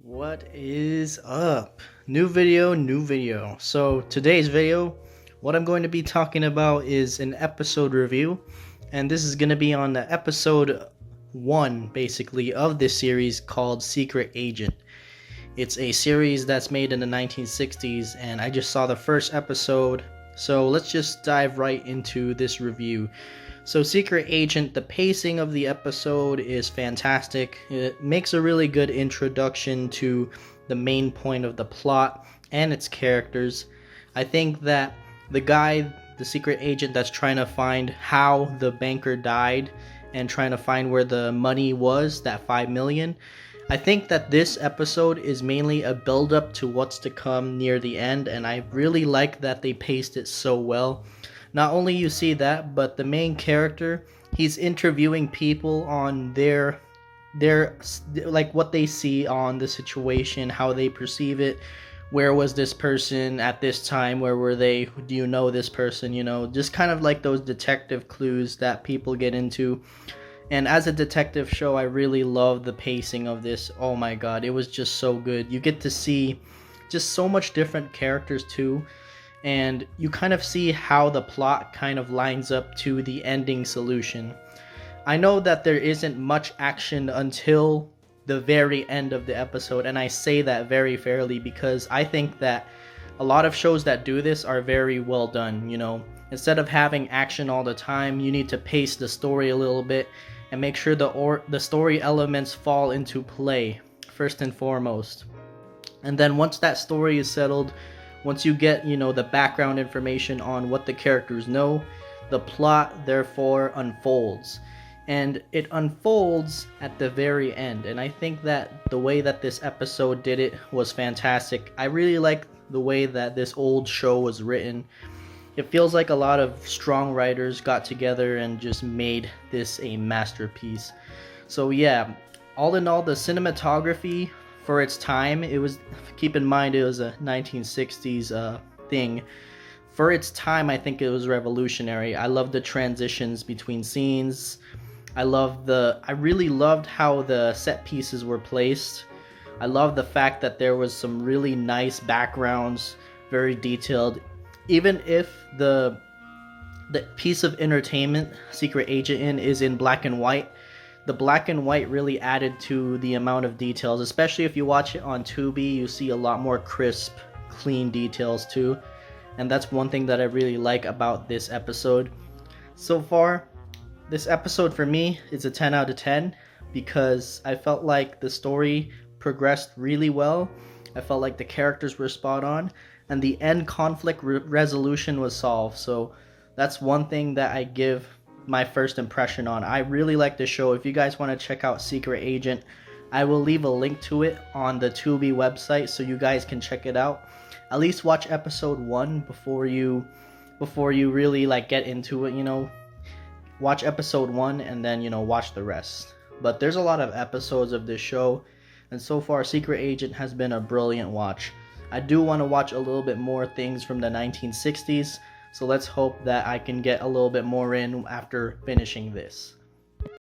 What is up? New video. So today's video, what I'm going to be talking about is an episode review, and this is going to be on the episode 1 basically of this series called Secret Agent. It's a series that's made in the 1960s, and I just saw the first episode. So let's just dive right into this review. So Secret Agent, the pacing of the episode is fantastic. It makes a really good introduction to the main point of the plot and its characters. I think that the secret agent that's trying to find how the banker died and trying to find where the money was, that 5 million, I think that this episode is mainly a build up to what's to come near the end, and I really like that they paced it so well. Not only you see that, but the main character, he's interviewing people on their like what they see on the situation, how they perceive it. Where was this person at this time? Where were they? Do you know this person? Just kind of like those detective clues that people get into. And as a detective show, I really love the pacing of this. Oh my god, it was just so good. You get to see just so much different characters too, and you kind of see how the plot kind of lines up to the ending solution. I know that there isn't much action until the very end of the episode, and I say that very fairly because I think that a lot of shows that do this are very well done. Instead of having action all the time, you need to pace the story a little bit and make sure the story elements fall into play first and foremost. And then once that story is settled, once you get, the background information on what the characters know, the plot therefore unfolds. And it unfolds at the very end. And I think that the way that this episode did it was fantastic. I really like the way that this old show was written. It feels like a lot of strong writers got together and just made this a masterpiece. So yeah, all in all, the cinematography for its time, keep in mind it was a 1960s thing. For its time, I think it was revolutionary. I love the transitions between scenes. I really loved how the set pieces were placed. I love the fact that there was some really nice backgrounds, very detailed. Even if the piece of entertainment Secret Agent is in black and white, the black and white really added to the amount of details. Especially if you watch it on Tubi, you see a lot more crisp, clean details too. And that's one thing that I really like about this episode. So far, this episode for me is a 10 out of 10 because I felt like the story progressed really well. I felt like the characters were spot on, and the end conflict resolution was solved. So that's one thing that I give my first impression on. I really like the show. If you guys want to check out Secret Agent, I will leave a link to it on the Tubi website so you guys can check it out. At least watch episode 1 before you really get into it. Watch episode 1 and then watch the rest. But there's a lot of episodes of this show, and so far Secret Agent has been a brilliant watch. I do want to watch a little bit more things from the 1960s, so let's hope that I can get a little bit more in after finishing this.